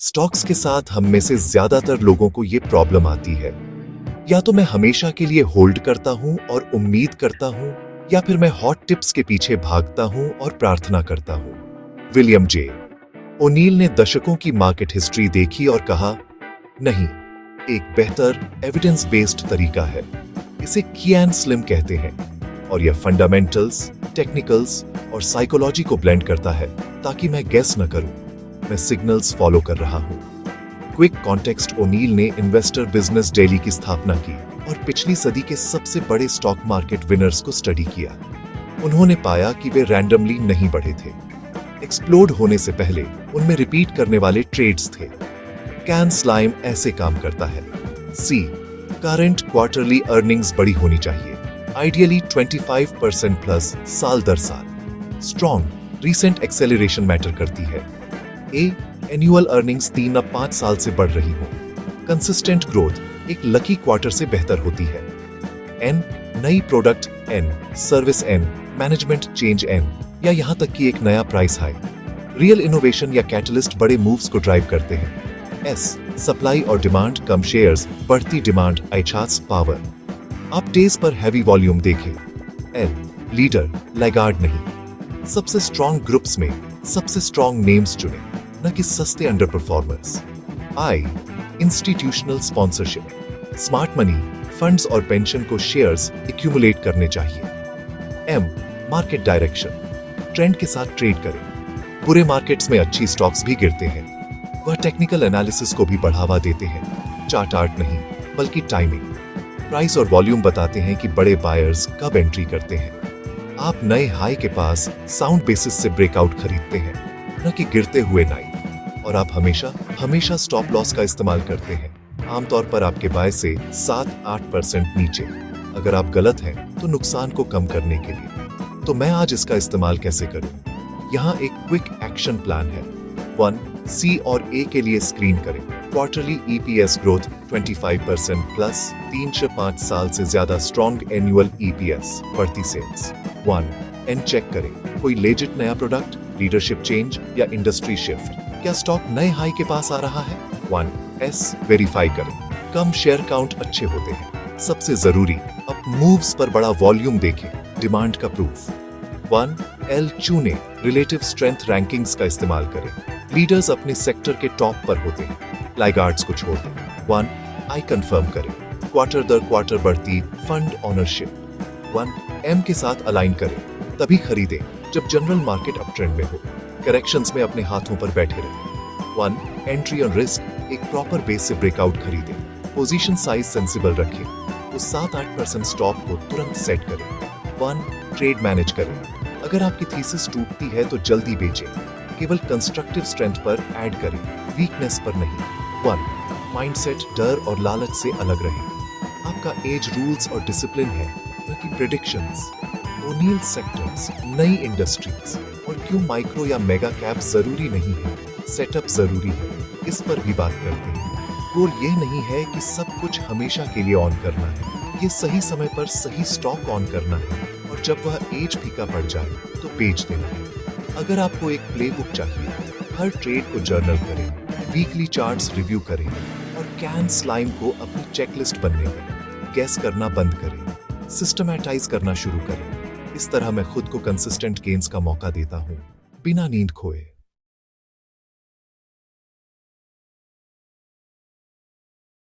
Stocks के साथ हम में से ज्यादातर लोगों को ये प्रॉब्लम आती है। या तो मैं हमेशा के लिए होल्ड करता हूं और उम्मीद करता हूं, या फिर मैं हॉट टिप्स के पीछे भागता हूं और प्रार्थना करता हूं। विलियम जे ओनील ने दशकों की मार्केट हिस्ट्री देखी और कहा, नहीं, एक बेहतर एविडेंस बेस्ड तरीका है। इसे की एंड स्लिम कहते हैं और यह फंडामेंटल्स, टेक्निकल्स और साइकोलॉजी को ब्लेंड करता है ताकि मैं गेस न करूं, मैं सिग्नल्स फॉलो कर रहा हूं। क्विक कॉन्टेक्स्ट ओनील ने इन्वेस्टर बिजनेस डेली की स्थापना की और पिछली सदी के सबसे बड़े स्टॉक मार्केट विनर्स को स्टडी किया। उन्होंने पाया कि वे रैंडमली नहीं बढ़े थे। एक्सप्लोड होने से पहले उनमें रिपीट करने वाले ट्रेड्स थे। कैन स्लाइम ऐसे काम करता है। सी करंट क्वार्टरली अर्निंग्स बड़ी होनी चाहिए, आइडियली 25% प्लस साल दर साल। स्ट्रॉन्ग रीसेंट एक्सेलरेशन मैटर करती है। ए एनुअल अर्निंग्स 3 या 5 साल से बढ़ रही हो। कंसिस्टेंट ग्रोथ एक लकी क्वार्टर से बेहतर होती है। एन नई product, N service, N management change, N या यहां तक कि एक नया प्राइस हाई। रियल इनोवेशन या कैटलिस्ट बड़े मूव्स को ड्राइव करते हैं। एस सप्लाई और डिमांड कम शेयर्स, बढ़ती डिमांड आइचार्स पावर। आप डेज पर हैवी वॉल्यूम देखें। एल लीडर लैगार्ड नहीं। सबसे स्ट्रॉन्ग ग्रुप्स में सबसे स्ट्रॉन्ग नेम्स चुने, न कि सस्ते under performers. I institutional sponsorship, smart money funds और पेंशन को शेयर्स एक्यूमुलेट करने चाहिए। एम मार्केट डायरेक्शन, ट्रेंड के साथ ट्रेड करें। बुरे मार्केट्स में अच्छी स्टॉक्स भी गिरते हैं। वह टेक्निकल एनालिसिस को भी बढ़ावा देते हैं, चार्ट आर्ट नहीं बल्कि टाइमिंग। प्राइस और वॉल्यूम बताते हैं कि बड़े बायर्स कब एंट्री करते हैं। आप नए हाई के पास साउंड बेसिस से ब्रेकआउट खरीदते हैं, न कि गिरते हुए नाइफ। और आप हमेशा स्टॉप लॉस का इस्तेमाल करते हैं, आमतौर पर आपके बाय से 7-8% नीचे। अगर आप गलत हैं तो नुकसान को कम करने के लिए। तो मैं आज इसका इस्तेमाल कैसे करूं? यहाँ एक क्विक एक्शन प्लान है। 1 सी और ए के लिए स्क्रीन करें। क्वार्टरली ईपीएस ग्रोथ 25% प्लस, 3 से 5 साल से ज्यादा स्ट्रॉन्ग एनुअल ईपीएस, बढ़ती सेल्स। 1 एन चेक करें, कोई लेजिट नया प्रोडक्ट, लीडरशिप चेंज या इंडस्ट्री शिफ्ट। क्या स्टॉक नए हाई के पास आ रहा है? 1 एस वेरीफाई करें, कम शेयर काउंट अच्छे होते हैं। सबसे जरूरी, अब मूव्स पर बड़ा वॉल्यूम देखें, डिमांड का प्रूफ। 1 एल चुने, रिलेटिव स्ट्रेंथ रैंकिंग्स का इस्तेमाल करें। लीडर्स अपने सेक्टर के टॉप पर होते हैं, लाइगार्ड्स को छोड़ दें। 1 आई कंफर्म करें, क्वार्टर दर क्वार्टर बढ़ती फंड ओनरशिप। 1 एम के साथ अलाइन करें, तभी खरीदें जब जनरल मार्केट अप ट्रेंड में हो। करेक्शंस में अपने हाथों पर बैठे रहें। 1 एंट्री ऑन रिस्क, एक प्रॉपर बेस से ब्रेकआउट खरीदें। पोजीशन साइज सेंसिबल रखें, उस 7-8% स्टॉप को तुरंत सेट करें। 1 ट्रेड मैनेज करें, अगर आपकी थीसिस टूटती है तो जल्दी बेचें, केवल कंस्ट्रक्टिव स्ट्रेंथ पर ऐड करें, वीकनेस पर नहीं। 1 माइंडसेट डर और लालच से अलग रहें। आपका एज रूल्स और डिसिप्लिन है, न कि प्रेडिक्शंस। ओनील सेक्टर्स, नई इंडस्ट्रीज और क्यों माइक्रो या मेगा कैप जरूरी नहीं है, सेटअप जरूरी है, इस पर भी बात करते हैं। गोल ये नहीं है कि सब कुछ हमेशा के लिए ऑन करना है, ये सही समय पर सही स्टॉक ऑन करना है, और जब वह एज फीका पड़ जाए तो बेच देना है। अगर आपको एक प्लेबुक चाहिए, हर ट्रेड को जर्नल करें, वीकली चार्ट्स रिव्यू करें और कैन स्लाइम को अपनी चेकलिस्ट बनने दें। गैस करना बंद करें, सिस्टमैटाइज करना शुरू करें। इस तरह मैं खुद को कंसिस्टेंट गेन्स का मौका देता हूं, बिना नींद खोए।